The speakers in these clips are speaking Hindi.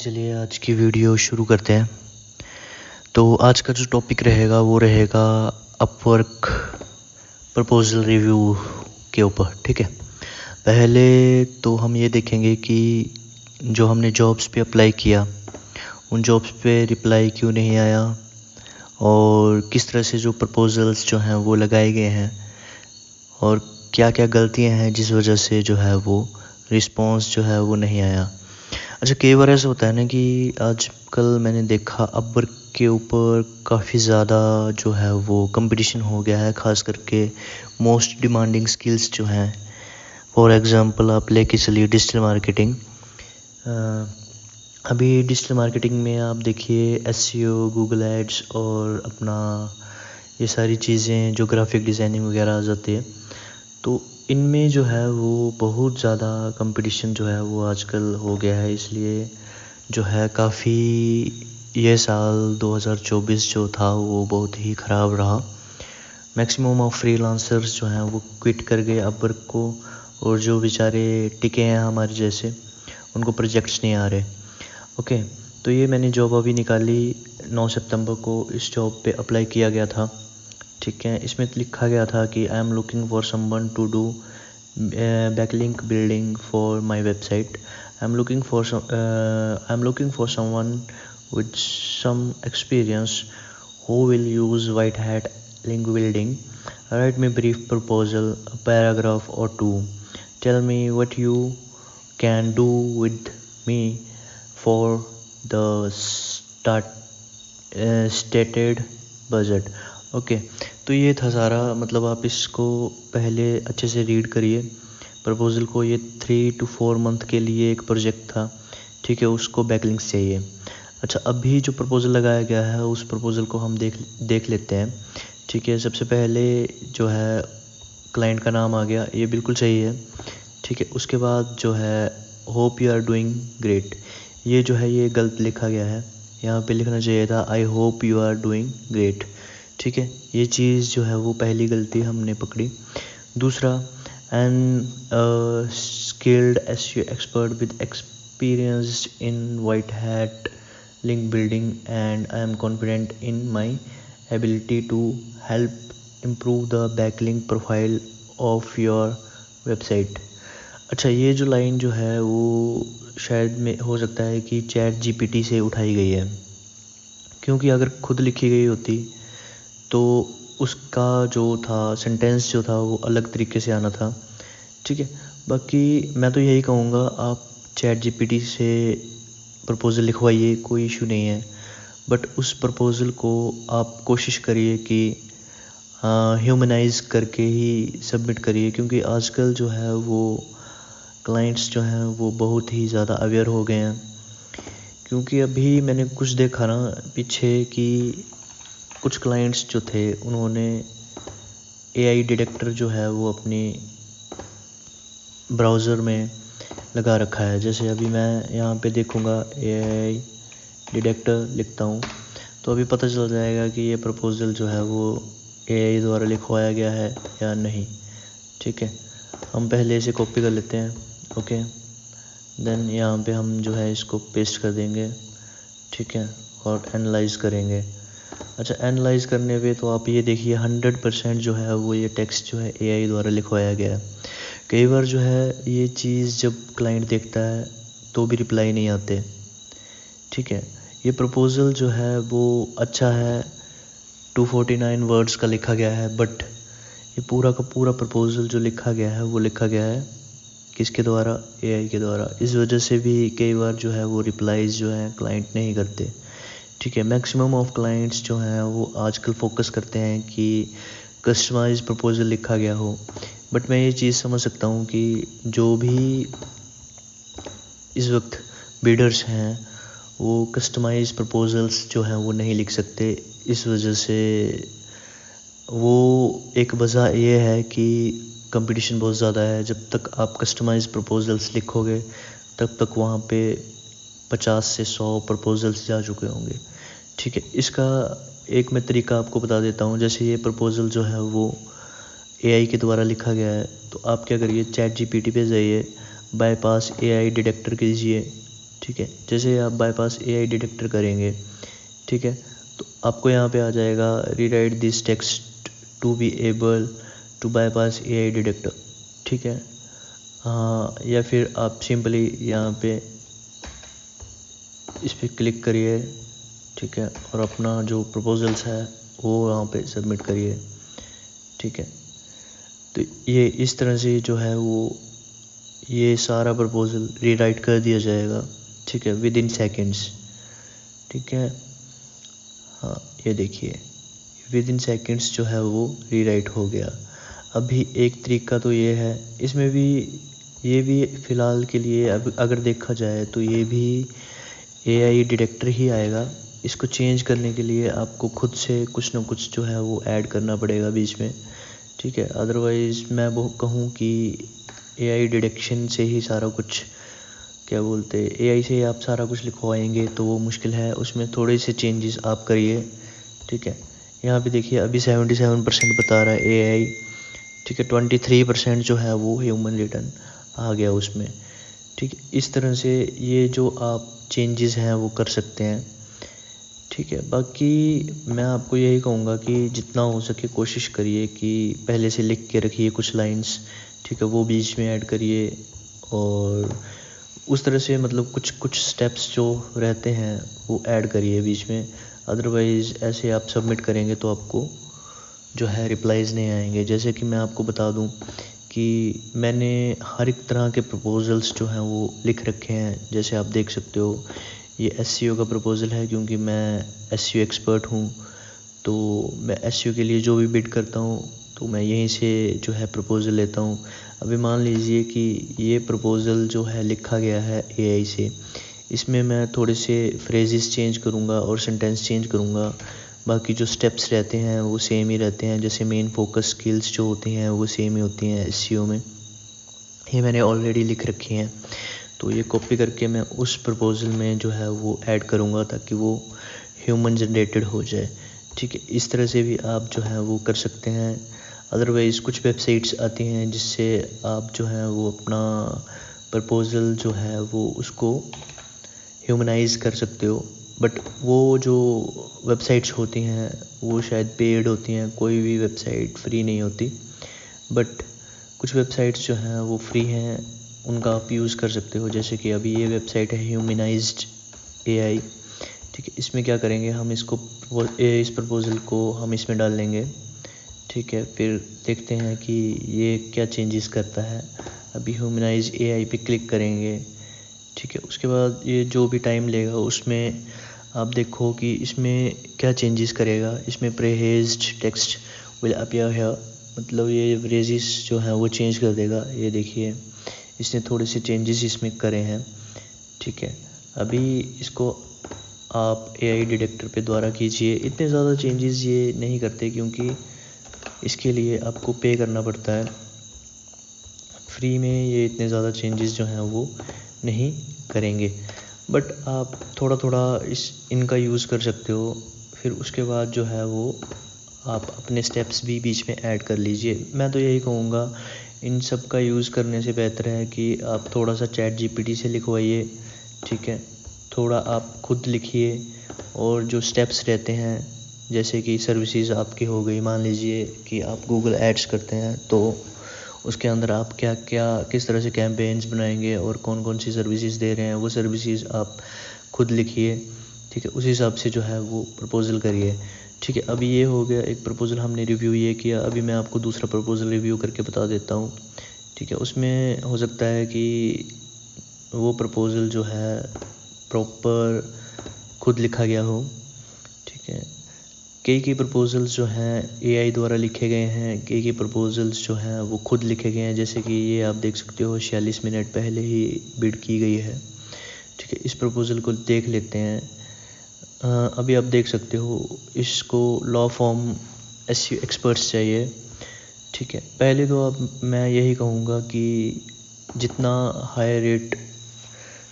चलिए आज की वीडियो शुरू करते हैं। तो आज का जो टॉपिक रहेगा वो रहेगा अपवर्क प्रपोजल रिव्यू के ऊपर। ठीक है, पहले तो हम ये देखेंगे कि जो हमने जॉब्स पे अप्लाई किया उन जॉब्स पे रिप्लाई क्यों नहीं आया और किस तरह से जो प्रपोजल्स जो हैं वो लगाए गए हैं और क्या क्या गलतियां हैं जिस वजह से जो है वो रिस्पॉन्स जो है वो नहीं आया। अच्छा, कई बार ऐसा होता है ना कि आजकल मैंने देखा अपवर्क के ऊपर काफ़ी ज़्यादा जो है वो कंपटीशन हो गया है, ख़ास करके मोस्ट डिमांडिंग स्किल्स जो हैं। फॉर एग्ज़ाम्पल आप लेके चलिए डिजिटल मार्केटिंग। अभी डिजिटल मार्केटिंग में आप देखिए एसईओ, गूगल एड्स और अपना ये सारी चीज़ें जो ग्राफिक डिज़ाइनिंग वगैरह आ जाती है, तो इनमें जो है वो बहुत ज़्यादा कंपटीशन जो है वो आजकल हो गया है। इसलिए जो है काफ़ी ये साल 2024 जो था वो बहुत ही ख़राब रहा। मैक्सिमम ऑफ फ्रीलांसर्स जो हैं वो क्विट कर गए अपवर्क को, और जो बेचारे टिके हैं हमारे जैसे उनको प्रोजेक्ट्स नहीं आ रहे। ओके, तो ये मैंने जॉब अभी निकाली 9 सितंबर को, इस जॉब पे अप्लाई किया गया था। ठीक है, इसमें लिखा गया था कि I am looking for someone to do backlink building for my website. I am looking for someone with some experience who will use white hat link building. Write me brief proposal, a paragraph or two. Tell me what you can do with me for the stated budget. Okay, तो ये था सारा, मतलब आप इसको पहले अच्छे से रीड करिए प्रपोजल को। ये 3 to 4 मंथ के लिए एक प्रोजेक्ट था। ठीक है, उसको बैकलिंक्स चाहिए। अच्छा, अभी जो प्रपोजल लगाया गया है उस प्रपोजल को हम देख लेते हैं। ठीक है, सबसे पहले जो है क्लाइंट का नाम आ गया, ये बिल्कुल सही है। ठीक है, उसके बाद जो है hope you are doing great, ये जो है ये गलत लिखा गया है। यहाँ पे लिखना चाहिए था I hope you are doing great. ठीक है, ये चीज़ जो है वो पहली गलती हमने पकड़ी। दूसरा, an skilled SEO expert with experience in white hat link building and I am confident in my ability to help improve the backlink profile of your website. अच्छा, ये जो लाइन जो है वो शायद में हो सकता है कि चैट जीपीटी से उठाई गई है, क्योंकि अगर खुद लिखी गई होती तो उसका जो था सेंटेंस जो था वो अलग तरीके से आना था। ठीक है, बाकी मैं तो यही कहूँगा आप चैट जीपीटी से प्रपोज़ल लिखवाइए, कोई इशू नहीं है, बट उस प्रपोज़ल को आप कोशिश करिए कि ह्यूमनाइज करके ही सबमिट करिए, क्योंकि आजकल जो है वो क्लाइंट्स जो हैं वो बहुत ही ज़्यादा अवेयर हो गए हैं। क्योंकि अभी मैंने कुछ देखा ना पीछे कि कुछ क्लाइंट्स जो थे उन्होंने एआई डिटेक्टर जो है वो अपनी ब्राउज़र में लगा रखा है। जैसे अभी मैं यहाँ पे देखूँगा एआई डिटेक्टर लिखता हूँ तो अभी पता चल जाएगा कि ये प्रपोज़ल जो है वो एआई द्वारा लिखवाया गया है या नहीं। ठीक है, हम पहले इसे कॉपी कर लेते हैं। ओके, देन यहाँ पे हम जो है इसको पेस्ट कर देंगे। ठीक है, और एनालाइज करेंगे। अच्छा, एनालाइज करने पे तो आप ये देखिए 100% जो है वो ये टेक्स्ट जो है एआई द्वारा लिखवाया गया है। कई बार जो है ये चीज़ जब क्लाइंट देखता है तो भी रिप्लाई नहीं आते। ठीक है, ये प्रपोज़ल जो है वो अच्छा है, 249 वर्ड्स का लिखा गया है, बट ये पूरा का पूरा प्रपोज़ल जो लिखा गया है वो लिखा गया है किसके द्वारा? एआई के द्वारा। इस वजह से भी कई बार जो है वो रिप्लाईज़ जो है क्लाइंट नहीं करते। ठीक है, मैक्सिमम ऑफ क्लाइंट्स जो हैं वो आजकल फोकस करते हैं कि कस्टमाइज प्रपोज़ल लिखा गया हो, बट मैं ये चीज़ समझ सकता हूँ कि जो भी इस वक्त बिल्डर्स हैं वो कस्टमाइज प्रपोज़ल्स जो हैं वो नहीं लिख सकते। इस वजह से वो एक वजह ये है कि कंपटीशन बहुत ज़्यादा है। जब तक आप कस्टमाइज प्रपोज़ल्स लिखोगे तब तक वहाँ पे 50 से 100 प्रपोज़ल्स जा चुके होंगे। ठीक है, इसका एक मैं तरीका आपको बता देता हूँ। जैसे ये प्रपोज़ल जो है वो एआई के द्वारा लिखा गया है, तो आप क्या करिए, चैट जीपीटी पे जाइए, बाईपास एआई डिटेक्टर कीजिए। ठीक है। जैसे आप बाईपास एआई डिटेक्टर करेंगे, ठीक है, तो आपको यहाँ पे आ जाएगा rewrite this text to be able to bypass AI detector, ठीक है। हाँ, या फिर आप सिंपली यहाँ पे इस पर क्लिक करिए, ठीक है, और अपना जो प्रपोजल्स है वो यहाँ पे सबमिट करिए, ठीक है। तो ये इस तरह से जो है वो ये सारा प्रपोजल रीराइट कर दिया जाएगा, ठीक है, विद इन सेकेंड्स, ठीक है। हाँ, ये देखिए विद इन सेकेंड्स जो है वो रीराइट हो गया। अभी एक तरीका तो ये है, इसमें भी ये भी फ़िलहाल के लिए अब अगर देखा जाए तो ये भी एआई डिटेक्टर ही आएगा। इसको चेंज करने के लिए आपको खुद से कुछ ना कुछ जो है वो ऐड करना पड़ेगा बीच में, ठीक है। अदरवाइज़ मैं वो कहूँ कि एआई डिटेक्शन से ही सारा कुछ, क्या बोलते, एआई से आप सारा कुछ लिखवाएंगे तो वो मुश्किल है, उसमें थोड़े से चेंजेस आप करिए, ठीक है। यहाँ पे देखिए अभी 77% बता रहा है एआई, ठीक है, 23% जो है वो ह्यूमन रिटर्न आ गया उसमें, ठीक है। इस तरह से ये जो आप चेंजेस हैं वो कर सकते हैं, ठीक है। बाकी मैं आपको यही कहूँगा कि जितना हो सके कोशिश करिए कि पहले से लिख के रखिए कुछ लाइंस, ठीक है, वो बीच में ऐड करिए, और उस तरह से मतलब कुछ कुछ स्टेप्स जो रहते हैं वो ऐड करिए बीच में। अदरवाइज़ ऐसे आप सबमिट करेंगे तो आपको जो है रिप्लाईज़ नहीं आएंगे। जैसे कि मैं आपको बता दूं कि मैंने हर एक तरह के प्रपोजल्स जो हैं वो लिख रखे हैं। जैसे आप देख सकते हो ये एसईओ का प्रपोज़ल है, क्योंकि मैं एसईओ एक्सपर्ट हूँ, तो मैं एसईओ के लिए जो भी बिड करता हूँ तो मैं यहीं से जो है प्रपोज़ल लेता हूँ। अभी मान लीजिए कि ये प्रपोज़ल जो है लिखा गया है एआई से, इसमें मैं थोड़े से फ्रेजेस चेंज करूँगा और सेंटेंस चेंज करूँगा, बाकी जो स्टेप्स रहते हैं वो सेम ही रहते हैं। जैसे मेन फोकस स्किल्स जो होती हैं वो सेम ही होती हैं एसईओ में, ये मैंने ऑलरेडी लिख रखी हैं। तो ये कॉपी करके मैं उस प्रपोज़ल में जो है वो ऐड करूँगा ताकि वो ह्यूमन जनरेटेड हो जाए, ठीक है। इस तरह से भी आप जो है वो कर सकते हैं। अदरवाइज़ कुछ वेबसाइट्स आती हैं जिससे आप जो है वो अपना प्रपोज़ल जो है वो उसको ह्यूमनाइज़ कर सकते हो, बट वो जो वेबसाइट्स होती हैं वो शायद पेड होती हैं, कोई भी वेबसाइट फ्री नहीं होती, बट कुछ वेबसाइट्स जो हैं वो फ्री हैं, उनका आप यूज़ कर सकते हो। जैसे कि अभी ये वेबसाइट है ह्यूमनाइज्ड एआई, ठीक है। इसमें क्या करेंगे हम इसको इस प्रपोज़ल को हम इसमें डाल लेंगे, ठीक है, फिर देखते हैं कि ये क्या चेंजेस करता है। अभी ह्यूमनाइज एआई पे क्लिक करेंगे, ठीक है। उसके बाद ये जो भी टाइम लेगा उसमें आप देखो कि इसमें क्या चेंजेस करेगा। इसमें प्रेहेज्ड टेक्स्ट विल अपीयर हियर, मतलब ये फ्रेजेस जो हैं वो चेंज कर देगा। ये देखिए इसने थोड़े से चेंजेस इसमें करे हैं, ठीक है। अभी इसको आप एआई डिटेक्टर पे द्वारा कीजिए। इतने ज़्यादा चेंजेस ये नहीं करते क्योंकि इसके लिए आपको पे करना पड़ता है। फ्री में ये इतने ज़्यादा चेंजेस जो हैं वो नहीं करेंगे, बट आप थोड़ा थोड़ा इनका यूज़ कर सकते हो। फिर उसके बाद जो है वो आप अपने स्टेप्स भी बीच में ऐड कर लीजिए। मैं तो यही कहूँगा इन सब का यूज़ करने से बेहतर है कि आप थोड़ा सा चैट जीपीटी से लिखवाइए, ठीक है। थोड़ा आप खुद लिखिए, और जो स्टेप्स रहते हैं जैसे कि सर्विसेज आपकी हो गई, मान लीजिए कि आप गूगल एड्स करते हैं तो उसके अंदर आप क्या क्या किस तरह से कैंपेन्स बनाएंगे और कौन कौन सी सर्विसेज दे रहे हैं, वो सर्विसेज आप खुद लिखिए, ठीक है। उस हिसाब से जो है वो प्रपोज़ल करिए, ठीक है। अभी ये हो गया एक प्रपोज़ल हमने रिव्यू ये किया। अभी मैं आपको दूसरा प्रपोज़ल रिव्यू करके बता देता हूँ, ठीक है। उसमें हो सकता है कि वो प्रपोज़ल जो है प्रॉपर खुद लिखा गया हो, ठीक है। कई प्रपोज़ल्स जो हैं एआई द्वारा लिखे गए हैं, कई प्रपोज़ल्स जो हैं वो खुद लिखे गए हैं। जैसे कि ये आप देख सकते हो 46 मिनट पहले ही बिड की गई है, ठीक है। इस प्रपोज़ल को देख लेते हैं। अभी आप देख सकते हो इसको लॉ फॉर्म एसईओ एक्सपर्ट्स चाहिए, ठीक है। पहले तो अब मैं यही कहूँगा कि जितना हाई रेट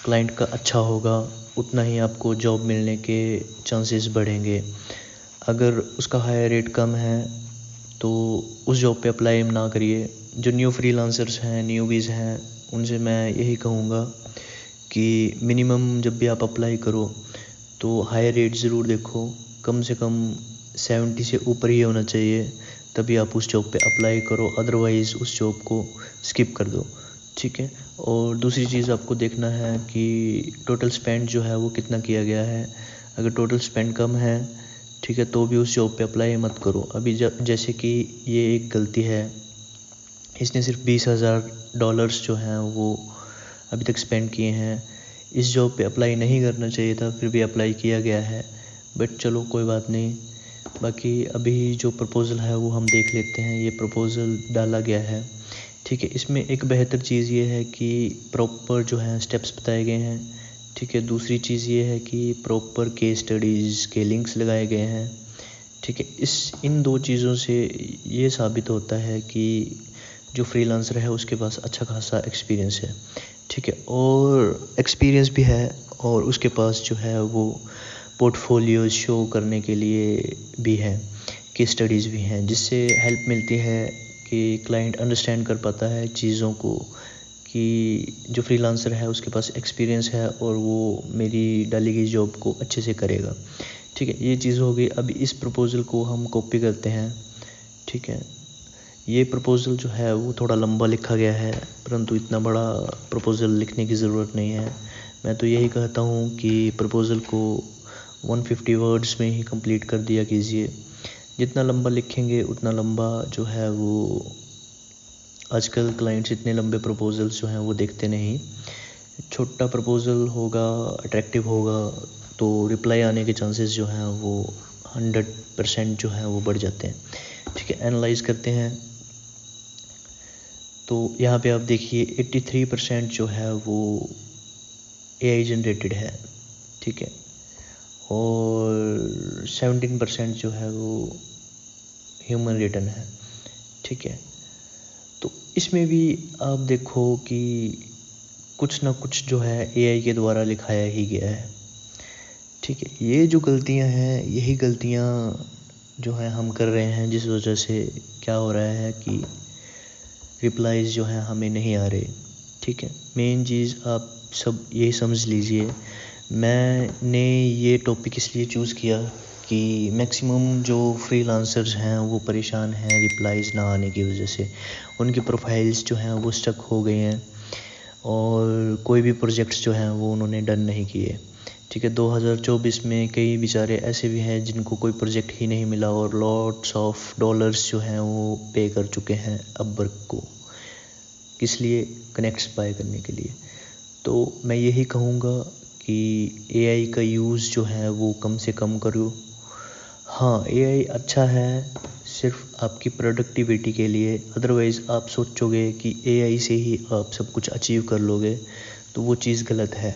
क्लाइंट का अच्छा होगा उतना ही आपको जॉब मिलने के चांसेस बढ़ेंगे। अगर उसका हाई रेट कम है तो उस जॉब पे अप्लाई ना करिए। जो न्यू फ्रीलांसर्स हैं, न्यूबीज़ हैं, उनसे मैं यही कहूँगा कि मिनिमम जब भी आप अप्लाई करो तो हायर रेट ज़रूर देखो, कम से कम 70 से ऊपर ही होना चाहिए, तभी आप उस जॉब पे अप्लाई करो, अदरवाइज़ उस जॉब को स्किप कर दो, ठीक है। और दूसरी चीज़ आपको देखना है कि टोटल स्पेंड जो है वो कितना किया गया है। अगर टोटल स्पेंड कम है, ठीक है, तो भी उस जॉब पे अप्लाई मत करो। अभी जैसे कि ये एक गलती है, इसने सिर्फ $20,000 जो हैं वो अभी तक स्पेंड किए हैं। इस जॉब पे अप्लाई नहीं करना चाहिए था, फिर भी अप्लाई किया गया है, बट चलो कोई बात नहीं। बाकी अभी जो प्रपोज़ल है वो हम देख लेते हैं। ये प्रपोज़ल डाला गया है, ठीक है। इसमें एक बेहतर चीज़ ये है कि प्रॉपर जो है स्टेप्स बताए गए हैं, ठीक है। दूसरी चीज़ ये है कि प्रॉपर केस स्टडीज़ के लिंक्स लगाए गए हैं, ठीक है। इन दो चीज़ों से ये साबित होता है कि जो फ्रीलांसर है उसके पास अच्छा खासा एक्सपीरियंस है, ठीक है, और एक्सपीरियंस भी है, और उसके पास जो है वो पोर्टफोलियो शो करने के लिए भी है, केस स्टडीज़ भी हैं, जिससे हेल्प मिलती है कि क्लाइंट अंडरस्टैंड कर पाता है चीज़ों को, कि जो फ्रीलांसर है उसके पास एक्सपीरियंस है और वो मेरी डाली गई जॉब को अच्छे से करेगा, ठीक है। ये चीज़ हो गई। अभी इस प्रपोज़ल को हम कॉपी करते हैं, ठीक है। ये प्रपोज़ल जो है वो थोड़ा लंबा लिखा गया है, परंतु इतना बड़ा प्रपोज़ल लिखने की ज़रूरत नहीं है। मैं तो यही कहता हूँ कि प्रपोज़ल को 150 वर्ड्स में ही कंप्लीट कर दिया कीजिए। जितना लंबा लिखेंगे उतना लंबा जो है वो, आजकल क्लाइंट्स इतने लंबे प्रपोज़ल्स जो हैं वो देखते नहीं। छोटा प्रपोज़ल होगा, अट्रैक्टिव होगा, तो रिप्लाई आने के चांसेस जो हैं वो 100% जो हैं वो बढ़ जाते हैं, ठीक है। एनालाइज़ करते हैं तो यहाँ पे आप देखिए 83% जो है वो एआई जनरेटेड है, ठीक है, और 17% जो है वो ह्यूमन रिटन है, ठीक है। तो इसमें भी आप देखो कि कुछ ना कुछ जो है एआई के द्वारा लिखाया ही गया है, ठीक है। ये जो गलतियां हैं, यही गलतियां जो हैं हम कर रहे हैं, जिस वजह से क्या हो रहा है कि रिप्लाईज़ जो हैं हमें नहीं आ रहे, ठीक है। मेन चीज़ आप सब यही समझ लीजिए। मैंने ये टॉपिक इसलिए चूज़ किया कि मैक्सिमम जो फ्रीलांसर्स हैं वो परेशान हैं रिप्लाईज़ ना आने की वजह से। उनकी प्रोफाइल्स जो हैं वो स्टक हो गए हैं और कोई भी प्रोजेक्ट्स जो हैं वो उन्होंने डन नहीं किए, ठीक है। 2024 में कई बेचारे ऐसे भी हैं जिनको कोई प्रोजेक्ट ही नहीं मिला और लॉट्स ऑफ डॉलर्स जो हैं वो पे कर चुके हैं अपवर्क को, किस लिए, कनेक्ट्स बाय करने के लिए। तो मैं यही कहूँगा कि एआई का यूज़ जो है वो कम से कम करो। हाँ, एआई अच्छा है सिर्फ आपकी प्रोडक्टिविटी के लिए, अदरवाइज़ आप सोचोगे कि एआई से ही आप सब कुछ अचीव कर लोगे, तो वो चीज़ गलत है,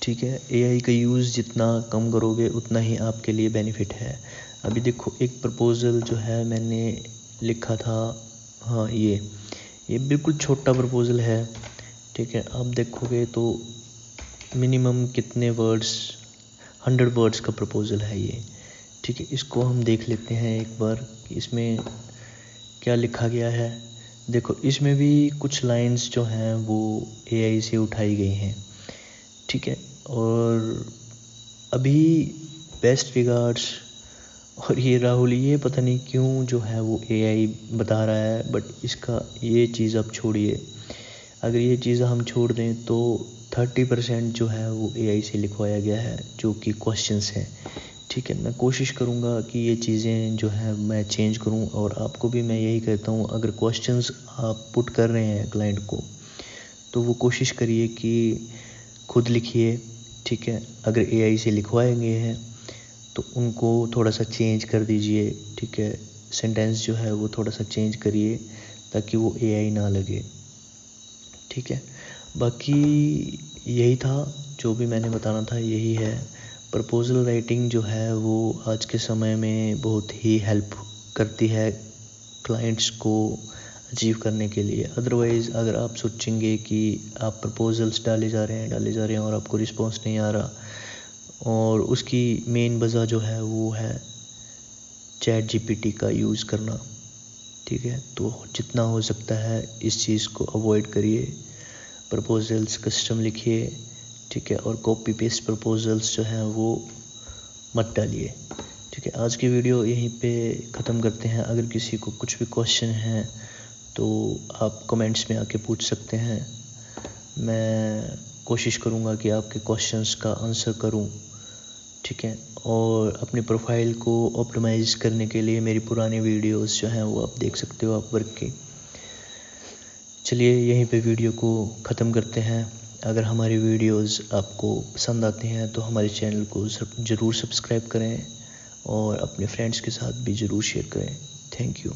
ठीक है। एआई का यूज़ जितना कम करोगे उतना ही आपके लिए बेनिफिट है। अभी देखो एक प्रपोज़ल जो है मैंने लिखा था, हाँ ये बिल्कुल छोटा प्रपोज़ल है, ठीक है। आप देखोगे तो मिनिमम कितने वर्ड्स, 100 वर्ड्स का प्रपोज़ल है ये, ठीक है। इसको हम देख लेते हैं एक बार कि इसमें क्या लिखा गया है। देखो इसमें भी कुछ लाइंस जो हैं वो एआई से उठाई गई हैं, ठीक है। और अभी बेस्ट रिगार्ड्स, और ये राहुल, ये पता नहीं क्यों जो है वो एआई बता रहा है, बट इसका ये चीज़ आप छोड़िए। अगर ये चीज़ हम छोड़ दें तो 30% जो है वो एआई से लिखवाया गया है, जो कि क्वेश्चंस हैं, ठीक है। मैं कोशिश करूँगा कि ये चीज़ें जो हैं मैं चेंज करूँ, और आपको भी मैं यही कहता हूँ, अगर क्वेश्चंस आप पुट कर रहे हैं क्लाइंट को तो वो कोशिश करिए कि खुद लिखिए, ठीक है। अगर एआई से लिखवाए गए हैं तो उनको थोड़ा सा चेंज कर दीजिए, ठीक है। सेंटेंस जो है वो थोड़ा सा चेंज करिए ताकि वो एआई ना लगे, ठीक है। बाकी यही था जो भी मैंने बताना था, यही है। प्रपोज़ल राइटिंग जो है वो आज के समय में बहुत ही हेल्प करती है क्लाइंट्स को अचीव करने के लिए। अदरवाइज़ अगर आप सोचेंगे कि आप प्रपोज़ल्स डाले जा रहे हैं और आपको रिस्पॉन्स नहीं आ रहा, और उसकी मेन वजह जो है वो है चैट जीपीटी का यूज़ करना, ठीक है। तो जितना हो सकता है इस चीज़ को अवॉइड करिए, प्रपोज़ल्स कस्टम लिखिए, ठीक है, और कॉपी पेस्ट प्रपोजल्स जो हैं वो मत डालिए। ठीक है, आज की वीडियो यहीं पे ख़त्म करते हैं। अगर किसी को कुछ भी क्वेश्चन है तो आप कमेंट्स में आके पूछ सकते हैं। मैं कोशिश करूँगा कि आपके क्वेश्चंस का आंसर करूँ। ठीक है, और अपनी प्रोफाइल को ऑप्टिमाइज़ करने के लिए मेरी पुरानी वीडियोस जो हैं वो आप देख सकते हो आप वर्क की। चलिए यहीं पे वीडियो को ख़त्म करते हैं। अगर हमारी वीडियोस आपको पसंद आती हैं तो हमारे चैनल को ज़रूर सब्सक्राइब करें और अपने फ्रेंड्स के साथ भी ज़रूर शेयर करें। Thank you.